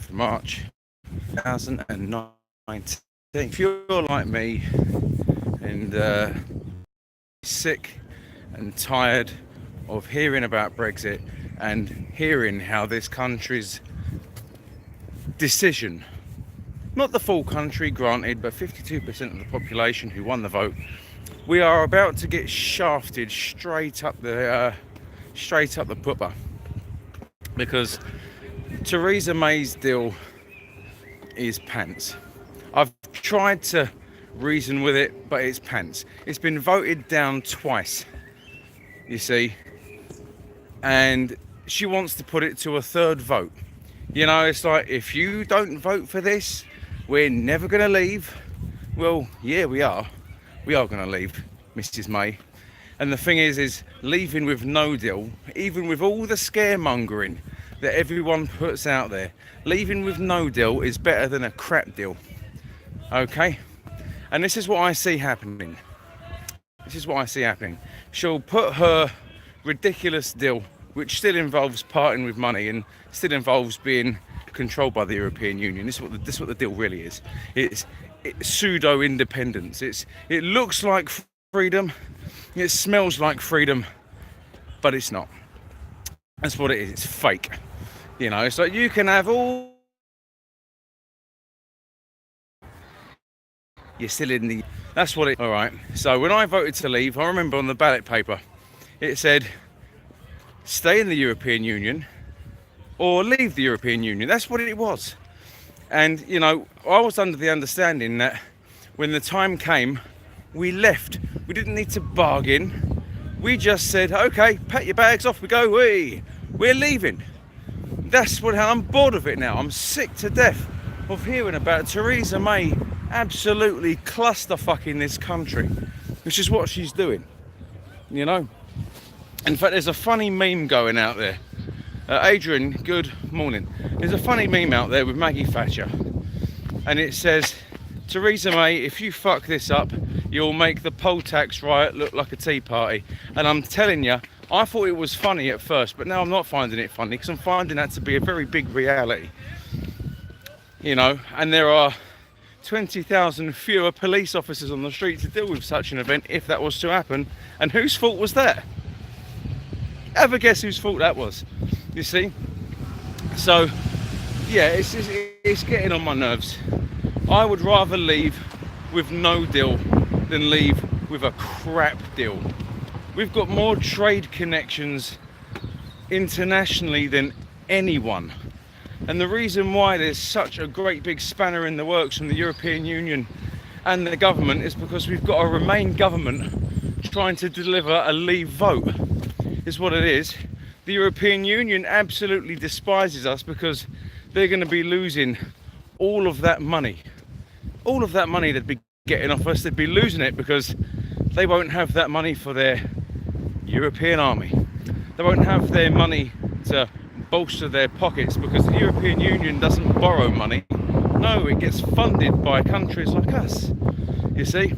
of March 2019. If you're like me and sick and tired of hearing about Brexit and hearing how this country's decision, not the full country granted, but 52% of the population who won the vote, we are about to get shafted straight up the pupper, because Theresa May's deal is pants. I've tried to reason with it, but it's pants. It's been voted down twice, you see, and she wants to put it to a third vote. You know, it's like, if you don't vote for this, we're never going to leave. Well, yeah, we are. We are going to leave, Mrs. May. And the thing is leaving with no deal, even with all the scaremongering that everyone puts out there, leaving with no deal is better than a crap deal. Okay? And this is what I see happening. She'll put her ridiculous deal, which still involves parting with money and still involves being controlled by the European Union. This is what the deal really is. It's pseudo independence. It looks like freedom, it smells like freedom, but it's not. That's what it is. It's fake. You know, it's like you can have all. You're still in the. That's what it. All right. So when I voted to leave, I remember on the ballot paper, it said, "Stay in the European Union or leave the European Union." That's what it was. And you know, I was under the understanding that when the time came, we left. We didn't need to bargain. We just said, "Okay, pack your bags, off we go. We're leaving." That's what. I'm bored of it now. I'm sick to death of hearing about Theresa May absolutely clusterfucking this country, which is what she's doing. You know. In fact, there's a funny meme going out there. Adrian, good morning. There's a funny meme out there with Maggie Thatcher, and it says, "Theresa May, if you fuck this up, you'll make the poll tax riot look like a tea party." And I'm telling you, I thought it was funny at first, but now I'm not finding it funny, because I'm finding that to be a very big reality. You know, and there are 20,000 fewer police officers on the street to deal with such an event if that was to happen. And whose fault was that? Have a guess whose fault that was. You see? So, yeah, it's getting on my nerves. I would rather leave with no deal than leave with a crap deal. We've got more trade connections internationally than anyone. And the reason why there's such a great big spanner in the works from the European Union and the government is because we've got a Remain government trying to deliver a leave vote, is what it is. The European Union absolutely despises us because they're going to be losing all of that money. All of that money they'd be getting off us, they'd be losing it because they won't have that money for their European army. They won't have their money to bolster their pockets because the European Union doesn't borrow money. No, it gets funded by countries like us. You see?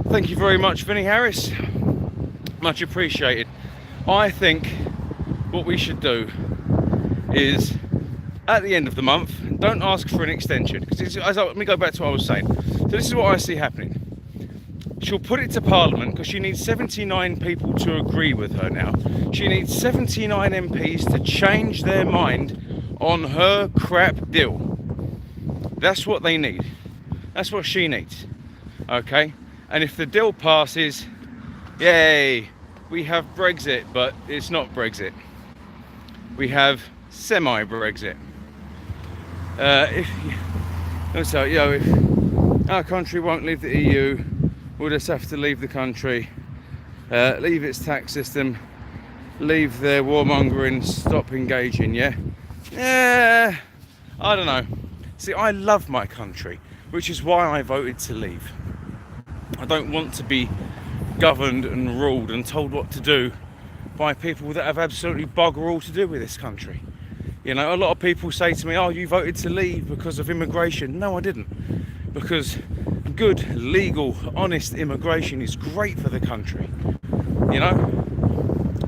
Thank you very much, Vinnie Harris. Much appreciated. I think what we should do is, at the end of the month, don't ask for an extension. Because let me go back to what I was saying. So this is what I see happening. She'll put it to Parliament because she needs 79 people to agree with her now. She needs 79 MPs to change their mind on her crap deal. That's what they need. That's what she needs. Okay? And if the deal passes, yay, we have Brexit, but it's not Brexit. We have semi-Brexit. If our country won't leave the EU, we'll just have to leave the country, leave its tax system, leave their warmongering, stop engaging, yeah? Yeah, I don't know. See, I love my country, which is why I voted to leave. I don't want to be governed and ruled and told what to do by people that have absolutely bugger all to do with this country. You know, a lot of people say to me, "Oh, you voted to leave because of immigration." No, I didn't. Because good, legal, honest immigration is great for the country. You know?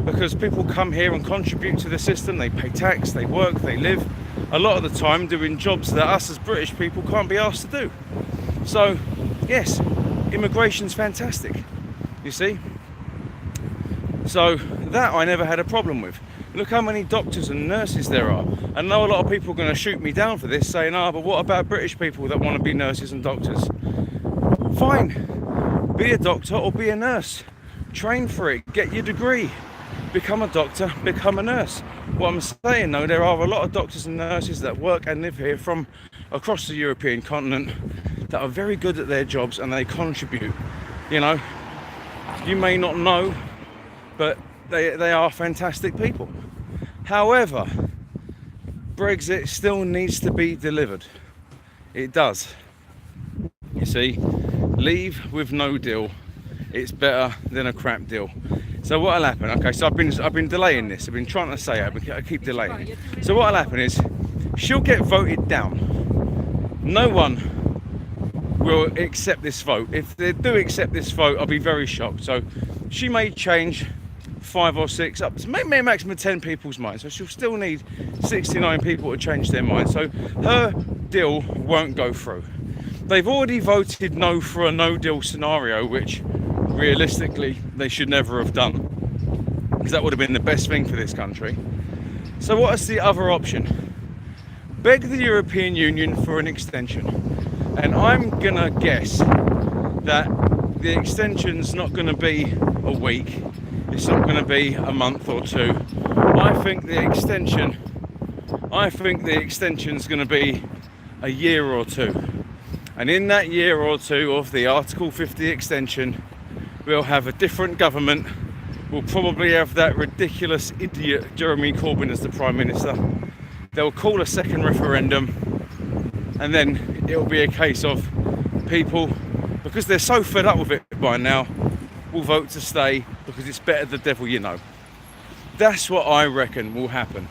Because people come here and contribute to the system, they pay tax, they work, they live. a lot of the time doing jobs that us as British people can't be asked to do. So, yes, immigration's fantastic, you see. So that I never had a problem with. Look how many doctors and nurses there are. I know a lot of people are going to shoot me down for this, saying, but what about British people that want to be nurses and doctors? Fine, be a doctor or be a nurse. Train for it, get your degree. Become a doctor, become a nurse. What I'm saying though, there are a lot of doctors and nurses that work and live here from across the European continent that are very good at their jobs and they contribute. You know, you may not know, but they are fantastic people. However, Brexit still needs to be delivered. It does. You see, leave with no deal. It's better than a crap deal. So what'll happen? Okay, so I've been delaying this. I've been trying to say it. I keep delaying it. So what'll happen is she'll get voted down. No one will accept this vote. If they do accept this vote, I'll be very shocked. So she may change 5 or 6, up to maybe a maximum of 10 people's minds. So she'll still need 69 people to change their mind. So her deal won't go through. They've already voted no for a no deal scenario, which realistically they should never have done, because that would have been the best thing for this country. So what is the other option? Beg the European Union for an extension. And I'm gonna guess that the extension's not gonna be a week. It's not going to be a month or 2. I think the extension's going to be a year or 2. And in that year or 2 of the Article 50 extension, we'll have a different government. We'll probably have that ridiculous idiot Jeremy Corbyn as the Prime Minister. They'll call a second referendum, and then it'll be a case of people, because they're so fed up with it by now, will vote to stay because it's better the devil you know. That's what I reckon will happen,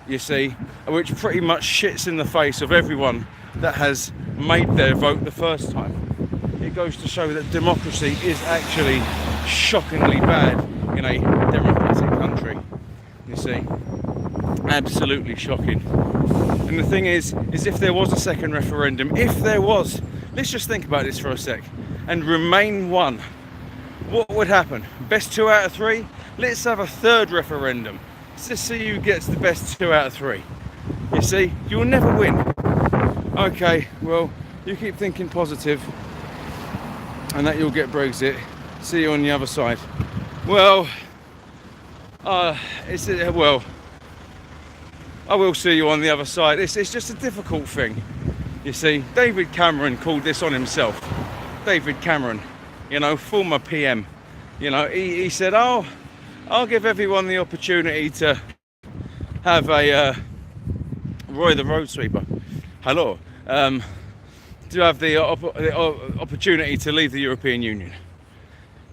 you see, which pretty much shits in the face of everyone that has made their vote the first time. It goes to show that democracy is actually shockingly bad in a democratic country, you see. Absolutely shocking. And the thing is if there was a second referendum, let's just think about this for a sec, and Remain won, what would happen? Best 2 out of 3? Let's have a third referendum. Let's just see who gets the best 2 out of 3. You see, you'll never win. Okay, well, you keep thinking positive and that you'll get Brexit. See you on the other side. Well, I will see you on the other side. It's just a difficult thing. You see, David Cameron called this on himself. David Cameron, you know, former PM, you know, he said, I'll give everyone the opportunity to have a Roy the road sweeper, hello, to have the opportunity to leave the European Union.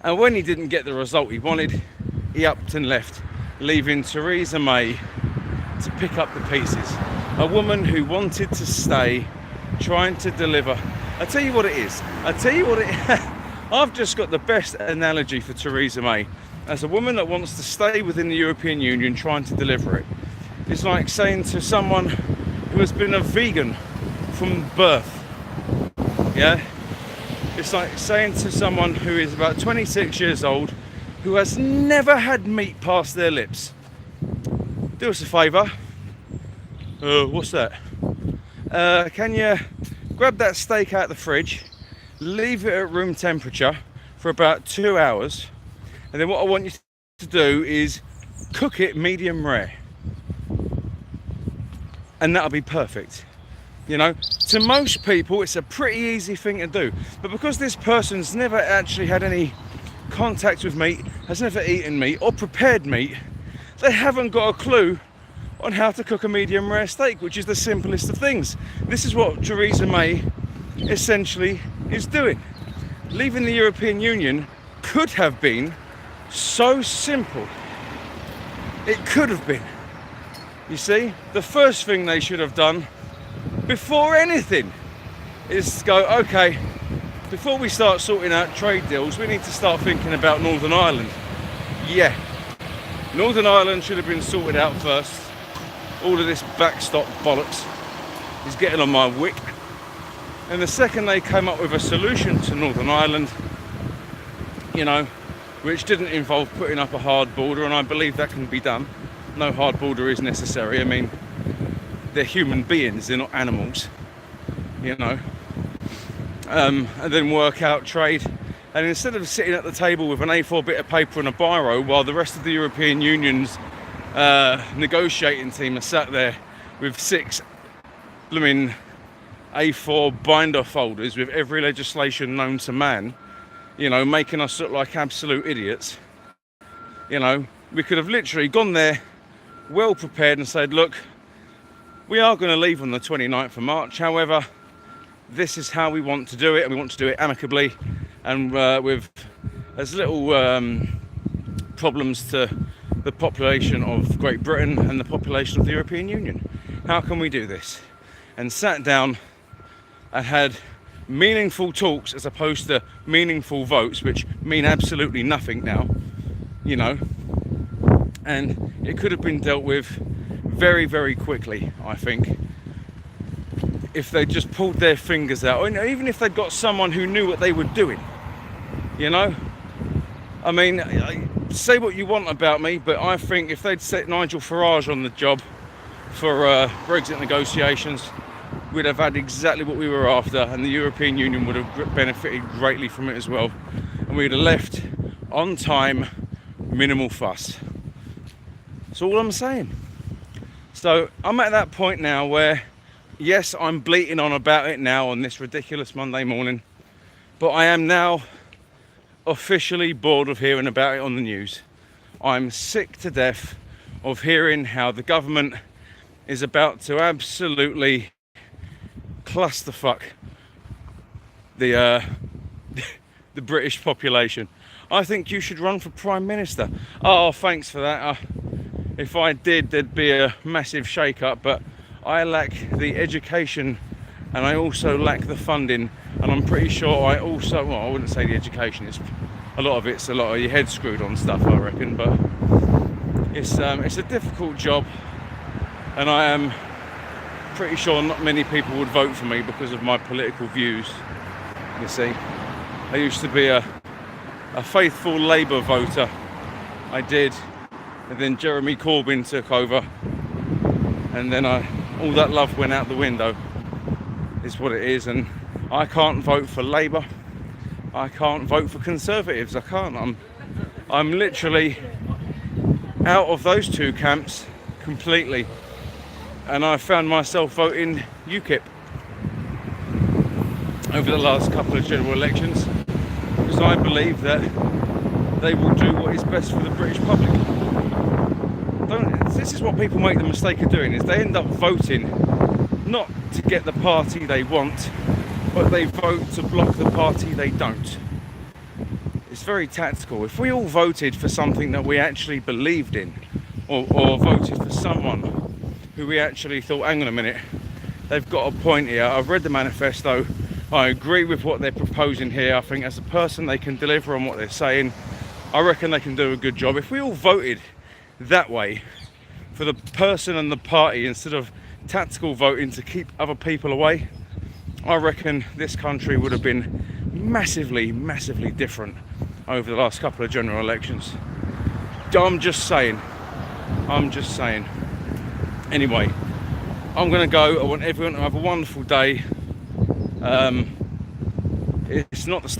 And when he didn't get the result he wanted, he upped and left, leaving Theresa May to pick up the pieces. A woman who wanted to stay, trying to deliver. I tell you what it is. I've just got the best analogy for Theresa May as a woman that wants to stay within the European Union, trying to deliver it. It's like saying to someone who has been a vegan from birth, yeah? It's like saying to someone who is about 26 years old, who has never had meat past their lips, do us a favour. What's that? Can you grab that steak out of the fridge, leave it at room temperature for about 2 hours, and then what I want you to do is cook it medium rare, and that'll be perfect. You know, to most people it's a pretty easy thing to do, but because this person's never actually had any contact with meat, has never eaten meat or prepared meat, they haven't got a clue on how to cook a medium rare steak, which is the simplest of things. This is what Theresa May essentially is doing. Leaving the European Union could have been so simple. It could have been. You see, the first thing they should have done before anything is go, okay, before we start sorting out trade deals, we need to start thinking about Northern Ireland. Yeah, Northern Ireland should have been sorted out first. All of this backstop bollocks is getting on my wick. And the second they came up with a solution to Northern Ireland, you know, which didn't involve putting up a hard border, and I believe that can be done. No hard border is necessary. I mean, they're human beings, they're not animals, you know. And then work out trade. And instead of sitting at the table with an A4 bit of paper and a biro while the rest of the European Union's negotiating team are sat there with 6 blooming A4 binder folders with every legislation known to man, you know, making us look like absolute idiots, you know, we could have literally gone there well prepared and said, look, we are going to leave on the 29th of March. However, this is how we want to do it, and we want to do it amicably and with as little problems to the population of Great Britain and the population of the European Union. How can we do this? And sat down and had meaningful talks as opposed to meaningful votes, which mean absolutely nothing now, you know. And it could have been dealt with very, very quickly, I think, if they just pulled their fingers out, or even if they'd got someone who knew what they were doing, you know. I mean, say what you want about me, but I think if they'd set Nigel Farage on the job for Brexit negotiations, we'd have had exactly what we were after, and the European Union would have benefited greatly from it as well, and we'd have left on time, minimal fuss. That's all I'm saying. So I'm at that point now where, yes, I'm bleating on about it now on this ridiculous Monday morning, but I am now officially bored of hearing about it on the news. I'm sick to death of hearing how the government is about to absolutely clusterfuck the British population. I think you should run for Prime Minister. Oh, thanks for that. If I did, there'd be a massive shake-up, but I lack the education and I also lack the funding, and I'm pretty sure I also, well, I wouldn't say the education, it's a lot of your head screwed on stuff, I reckon, but it's a difficult job, and I am pretty sure not many people would vote for me because of my political views, you see. I used to be a faithful Labour voter, I did, and then Jeremy Corbyn took over, and then all that love went out the window, is what it is. And I can't vote for Labour, I can't vote for Conservatives, I can't. I'm literally out of those two camps completely, and I found myself voting UKIP over the last couple of general elections because I believe that they will do what is best for the British public. This is what people make the mistake of doing, is they end up voting not to get the party they want, but they vote to block the party they don't. It's very tactical. If we all voted for something that we actually believed in, or voted for someone who we actually thought, hang on a minute, they've got a point here, I've read the manifesto, I agree with what they're proposing here, I think as a person they can deliver on what they're saying, I reckon they can do a good job. If we all voted that way for the person and the party instead of tactical voting to keep other people away, I reckon this country would have been massively, massively different over the last couple of general elections. I'm just saying. Anyway, I'm going to go. I want everyone to have a wonderful day. It's not the start